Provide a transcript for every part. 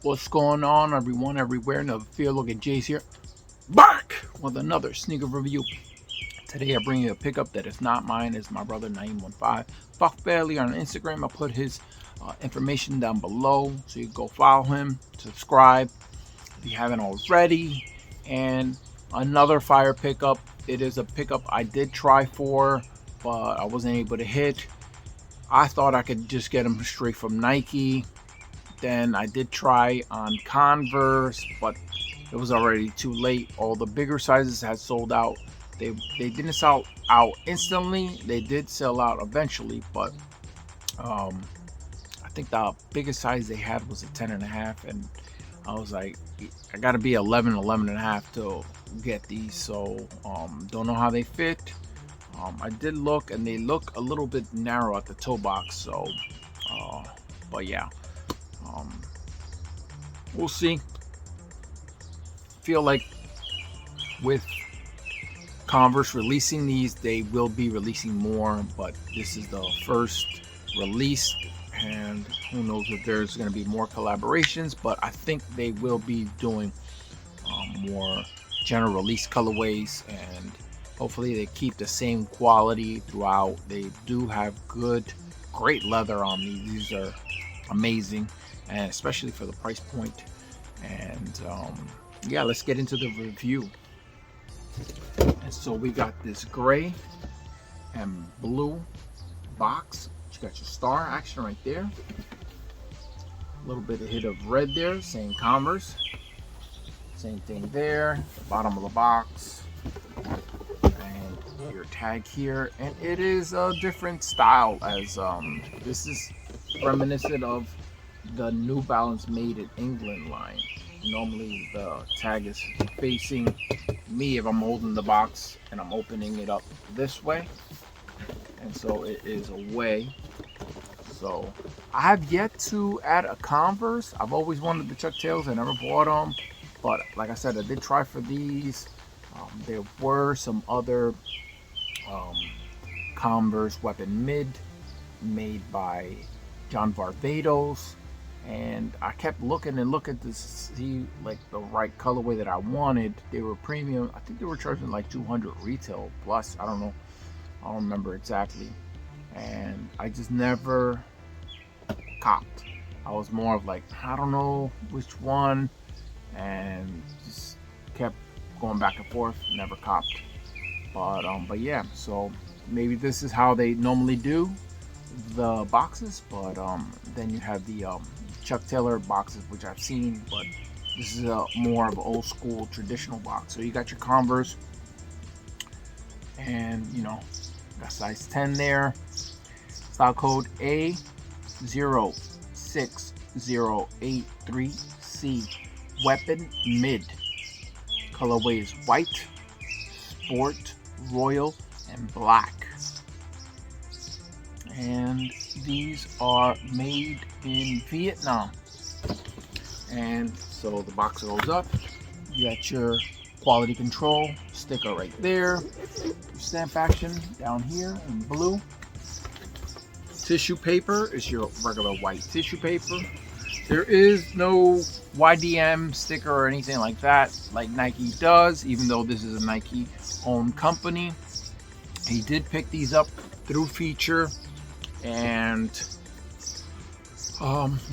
What's going on, everyone, everywhere? Another Fear Looking Jays here, back with another sneaker review. Today I bring you a pickup that is not mine. It's my brother Naeem15 Buff Bailey on Instagram. I put his information down below, so you can go follow him, subscribe if you haven't already. And another fire pickup. It is a pickup I did try for, but I wasn't able to hit. I thought I could just get him straight from Nike. Then I did try on Converse, but it was already too late. All the bigger sizes had sold out. They didn't sell out instantly. They did sell out eventually, but I think the biggest size they had was a 10.5, and I was like, I gotta be 11.5 to get these. So don't know how they fit. I did look, and they look a little bit narrow at the toe box. So, but yeah. We'll see. Feel like with Converse releasing these, they will be releasing more, but this is the first release, and who knows if there's going to be more collaborations. But I think they will be doing more general release colorways, and hopefully they keep the same quality throughout. They do have great leather on these. These are amazing, and especially for the price point. And yeah, let's get into the review. And so we got this gray and blue box. You got your star action right there, a little bit of hit of red there saying Converse. Same thing there, the bottom of the box, and your tag here. And it is a different style, as this is reminiscent of the New Balance Made in England line. Normally the tag is facing me if I'm holding the box and I'm opening it up this way, and so it is away. So I have yet to add a Converse. I've always wanted the Chuck Tails. I never bought them, but like I said, I did try for these. There were some other Converse Weapon Mid made by John Varvatos, and I kept looking to see like the right colorway that I wanted. They were premium. I think they were charging like 200 retail plus. I don't know. I don't remember exactly. And I just never copped. I was more of like, I don't know which one, and just kept going back and forth. Never copped. But yeah. So maybe this is how they normally do the boxes, but then you have the Chuck Taylor boxes, which I've seen, but this is a more of an old school traditional box. So you got your Converse, and you know, got size 10 there, style code A06083C, weapon mid, colorway is white, sport, royal, and black. And these are made in Vietnam. And so the box goes up. You got your quality control sticker right there. Your stamp action down here in blue. Tissue paper is your regular white tissue paper. There is no YDM sticker or anything like that, like Nike does, even though this is a Nike owned company. He did pick these up through Feature. And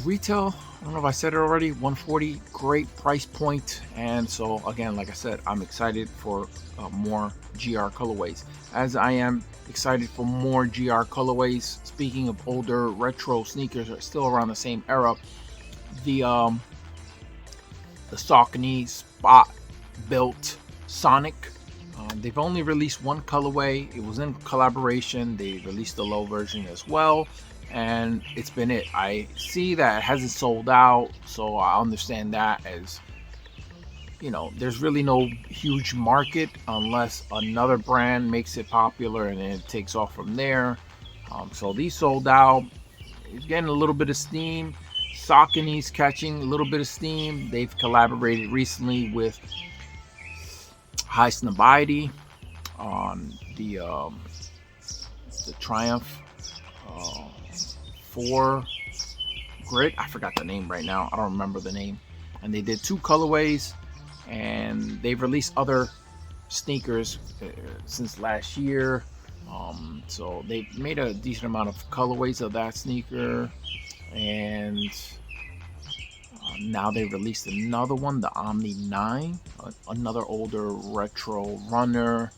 retail, I don't know if I said it already, $140, great price point. And so again, like I said, I'm excited for more GR colorways, as I am excited for more GR colorways. Speaking of older retro sneakers are still around the same era, the Saucony Spot Built Sonic. They've only released one colorway. It was in collaboration. They released the low version as well, and it's been it. I see that it hasn't sold out, so I understand that, as you know, there's really no huge market unless another brand makes it popular and then it takes off from there. So these sold out. It's getting a little bit of steam. Saucony's catching a little bit of steam. They've collaborated recently with High Snobiety, on the Triumph 4 grid. I forgot the name right now. I don't remember the name. And they did 2 colorways, and they've released other sneakers since last year. So they made a decent amount of colorways of that sneaker, and now they released another one, the Omni 9, another older retro runner.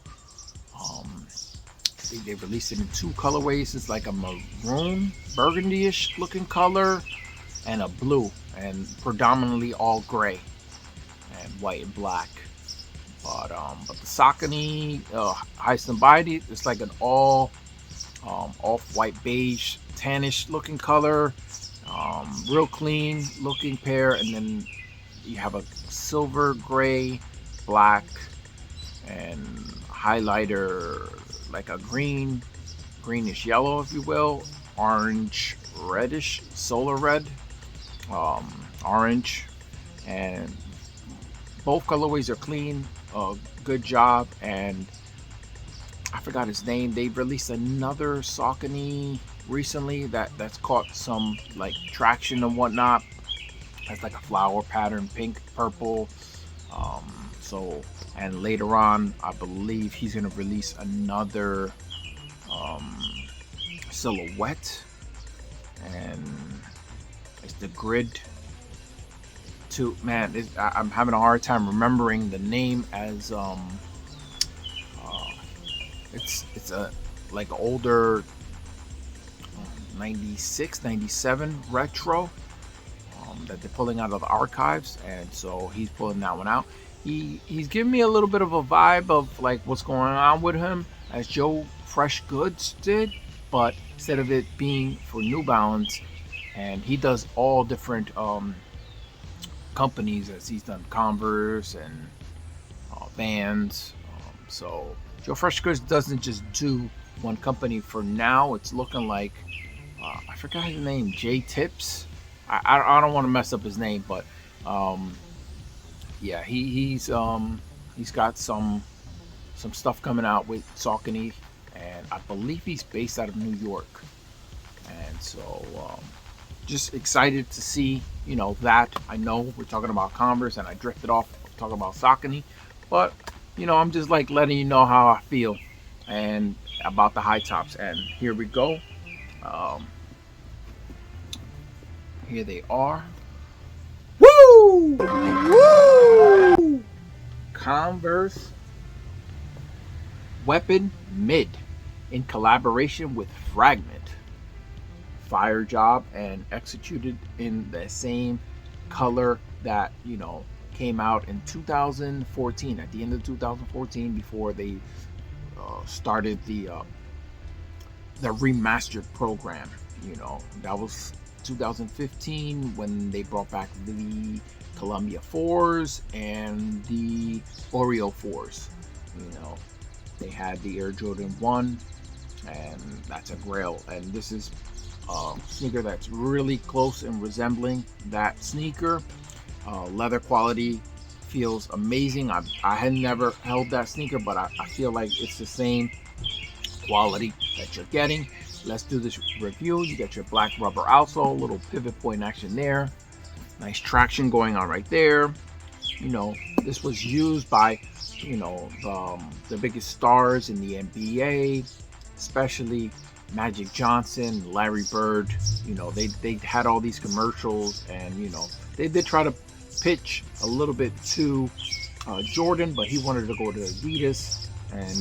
They released it in 2 colorways. It's like a maroon, burgundy-ish looking color, and a blue, and predominantly all gray and white and black. But the Saucony Highsnobiety, it's like an all off-white beige, tannish looking color, real clean looking pair, and then you have a silver, gray, black, and highlighter like a greenish yellow, if you will, orange, reddish, solar red, orange, and both colorways are clean. Good job. And I forgot his name. They released another Saucony recently that's caught some like traction and whatnot. Has like a flower pattern, pink, purple. And later on, I believe he's gonna release another silhouette, and it's the grid. Man, I'm having a hard time remembering the name as it's a like older 96, 97 retro that they're pulling out of the archives, and so he's pulling that one out. He's giving me a little bit of a vibe of like what's going on with him as Joe Fresh Goods did, but instead of it being for New Balance, and he does all different companies, as he's done Converse and Vans. So Joe Fresh Goods doesn't just do one company for now. It's looking like I forgot his name, J Tips. I don't want to mess up his name, but yeah, he's got some stuff coming out with Saucony, and I believe he's based out of New York, and so just excited to see that. I know we're talking about Converse, and I drifted off talking about Saucony, but I'm just like letting you know how I feel and about the high tops. And here we go. Here they are. Woo! Woo! Converse Weapon Mid in collaboration with Fragment. Fire job, and executed in the same color that came out in 2014, at the end of 2014, before they started the remastered program. That was 2015 when they brought back the Columbia 4s and the Oreo 4s. They had the Air Jordan 1, and that's a grail, and this is sneaker that's really close in resembling that sneaker. Leather quality feels amazing. I had never held that sneaker, but I feel like it's the same quality that you're getting. Let's do this review. You got your black rubber outsole, little pivot point action there, nice traction going on right there. This was used by the biggest stars in the NBA, especially Magic Johnson, Larry Bird. They had all these commercials, and they did try to pitch a little bit to Jordan, but he wanted to go to Adidas, and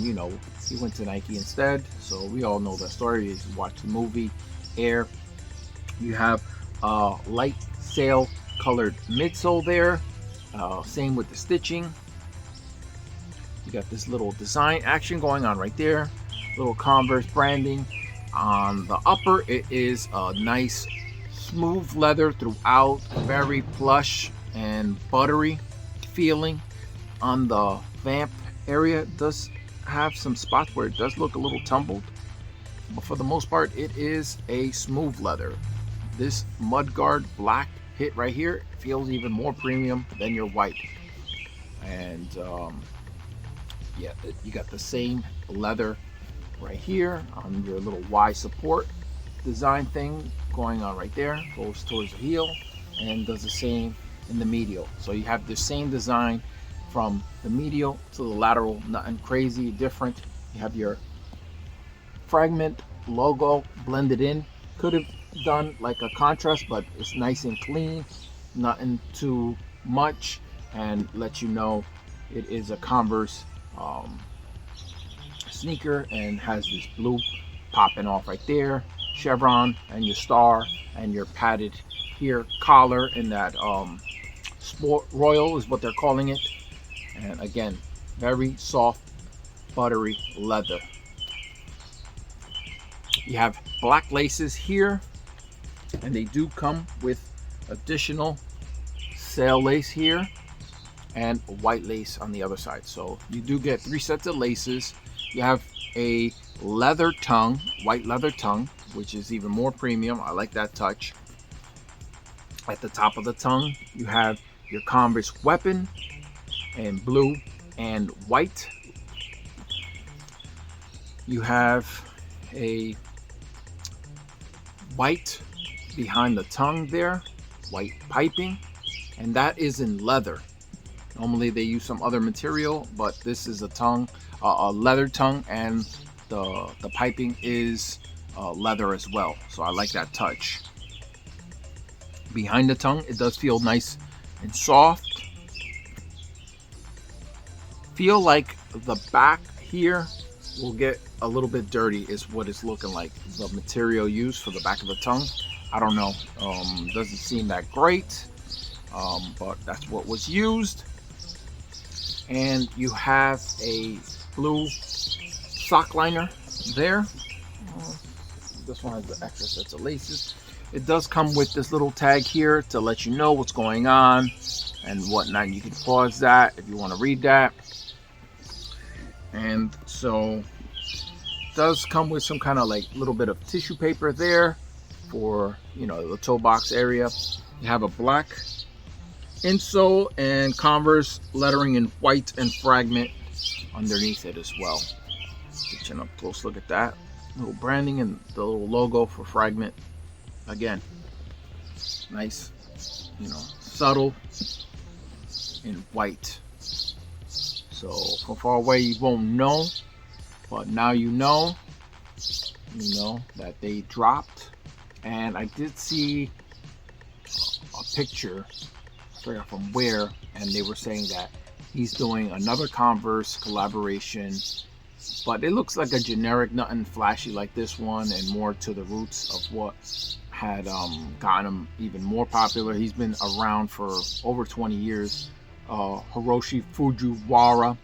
he went to Nike instead. So we all know that story. You watch the movie Air. You have light sail colored midsole there, same with the stitching. You got this little design action going on right there, little Converse branding. On the upper, it is a nice smooth leather throughout, very plush and buttery feeling. On the vamp area, it does have some spots where it does look a little tumbled, but for the most part, it is a smooth leather. This mudguard black hit right here feels even more premium than your white. And yeah, you got the same leather right here on your little Y support design thing going on right there, goes towards the heel and does the same in the medial. So you have the same design from the medial to the lateral, nothing crazy different. You have your Fragment logo blended in. Could have done like a contrast, but it's nice and clean, nothing too much, and let you know it is a Converse sneaker and has this blue popping off right there, chevron, and your star, and your padded here collar in that sport royal is what they're calling it. And again, very soft, buttery leather. You have black laces here, and they do come with additional sail lace here and white lace on the other side. So you do get 3 sets of laces. You have a leather tongue, white leather tongue, which is even more premium. I like that touch. At the top of the tongue, you have your Converse weapon in blue and white. You have a white behind the tongue there, white piping, and that is in leather. Normally they use some other material, but this is a leather tongue, and the piping is leather as well. So I like that touch. Behind the tongue, it does feel nice and soft. Feel like the back here will get a little bit dirty is what it's looking like. The material used for the back of the tongue, I don't know, doesn't seem that great, but that's what was used. And you have a blue sock liner there. This one has the extra sets of laces. It does come with this little tag here to let you know what's going on and whatnot. You can pause that if you want to read that. And so it does come with some kind of like little bit of tissue paper there for, you know, the toe box area. You have a black insole and Converse lettering in white and Fragment underneath it as well. Get you a close look at that little branding and the little logo for Fragment. Again, nice, you know, subtle in white. So from far away you won't know, but now you know that they dropped. And I did see a picture, I forgot from where, and they were saying that he's doing another Converse collaboration, but it looks like a generic, nothing flashy like this one, and more to the roots of what had gotten him even more popular. He's been around for over 20 years. Hiroshi Fujiwara,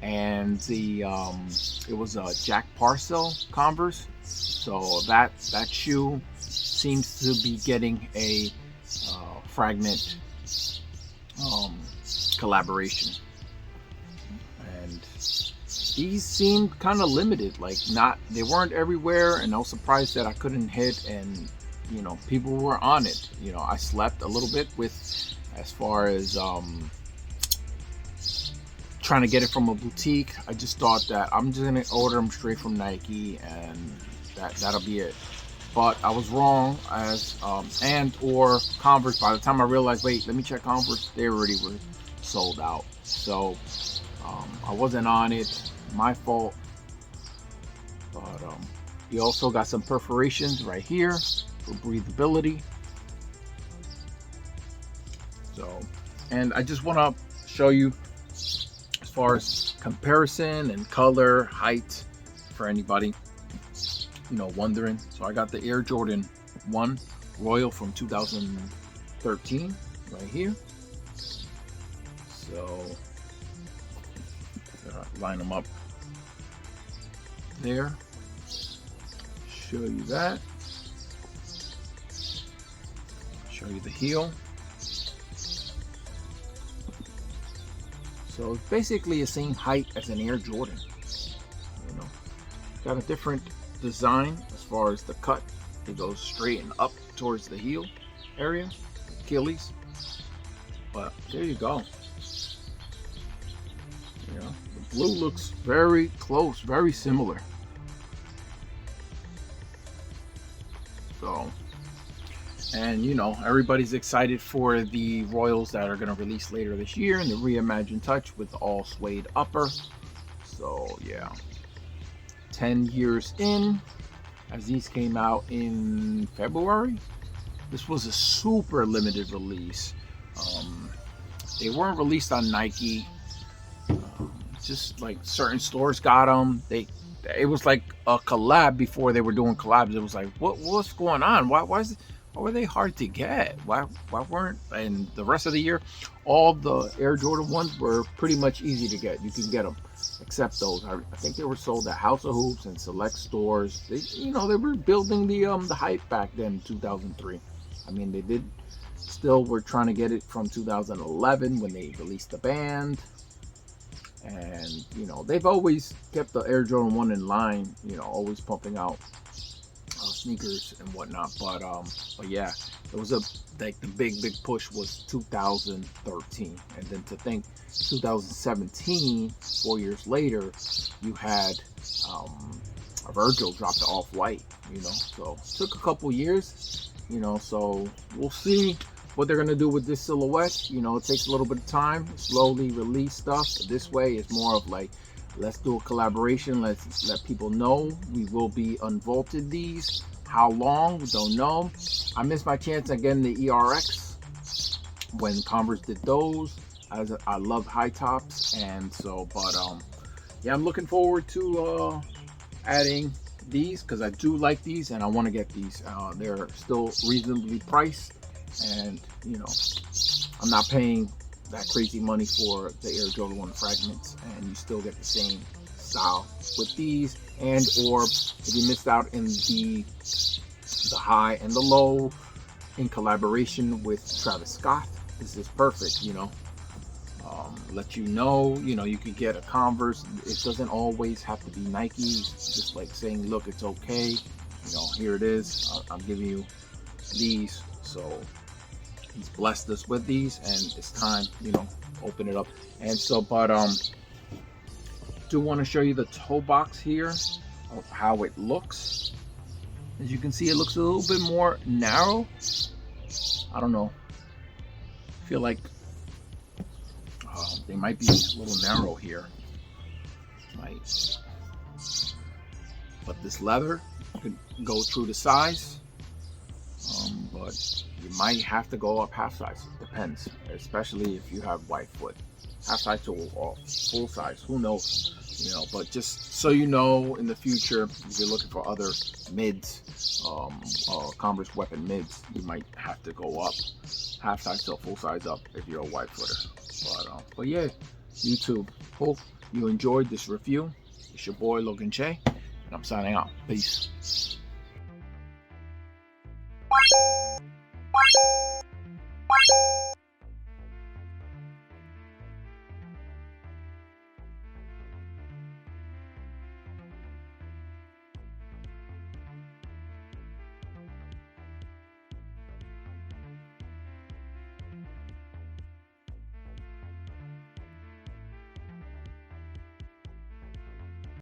and it was a Jack Parcel Converse. So that shoe seems to be getting a Fragment collaboration, and these seemed kind of limited, like they weren't everywhere, and I was surprised that I couldn't hit, and you know, people were on it. You know, I slept a little bit with as far as trying to get it from a boutique. I just thought that I'm just gonna order them straight from Nike, and that'll be it. But I was wrong, as or Converse. By the time I realized, wait, let me check Converse, they already were sold out. So I wasn't on it, my fault. But you also got some perforations right here for breathability. So, and I just want to show you as far as comparison and color, height, for anybody, you know, wondering. So I got the Air Jordan 1 Royal from 2013 right here. So line them up there, show you that, show you the heel. So it's basically the same height as an Air Jordan, you know. Got a different design as far as the cut. It goes straight and up towards the heel area, Achilles. But there you go. You know, the blue looks very close, very similar. So, and you know, everybody's excited for the Royals that are going to release later this year in the reimagined touch with all suede upper. So yeah, 10 years in, as these came out in February. This was a super limited release. They weren't released on Nike. Just like certain stores got them. It was like a collab before they were doing collabs. It was like, what's going on? Why were they hard to get? Why weren't, and the rest of the year, all the Air Jordan ones were pretty much easy to get. You can get them, except those. I think they were sold at House of Hoops and select stores. They were building the hype back then in 2003. I mean, they did. Still, we're trying to get it from 2011 when they released the band. And they've always kept the Air Jordan 1 in line, always pumping out sneakers and whatnot. But yeah, it was the big push was 2013, and then to think 2017, 4 years later, you had Virgil drop the Off-White. So it took a couple years. So we'll see what they're gonna do with this silhouette. It takes a little bit of time, slowly release stuff. But this way, it's more of like, let's do a collaboration. Let's let people know we will be unvaulted these. How long? We don't know. I missed my chance again the ERX when Converse did those. As I love high tops, and so, but yeah, I'm looking forward to adding these because I do like these and I want to get these. They're still reasonably priced. And I'm not paying that crazy money for the Air Jordan 1 Fragments, and you still get the same style with these. And or if you missed out in the high and the low in collaboration with Travis Scott, this is perfect. Let you know you could get a Converse. It doesn't always have to be Nike. It's just like saying, look, it's okay, here it is. I'm giving you these. So he's blessed us with these, and it's time, open it up. And so, but do want to show you the toe box here of how it looks. As you can see, it looks a little bit more narrow. I don't know. I feel like they might be a little narrow here. But this leather could go through the size. But you might have to go up half size. Depends, especially if you have white foot. Half size to full size, who knows? But just so you know, in the future, if you're looking for other mids, Converse weapon mids, you might have to go up half size to full size up if you're a white footer. But yeah, YouTube. Hope you enjoyed this review. It's your boy Logan Che, and I'm signing out. Peace.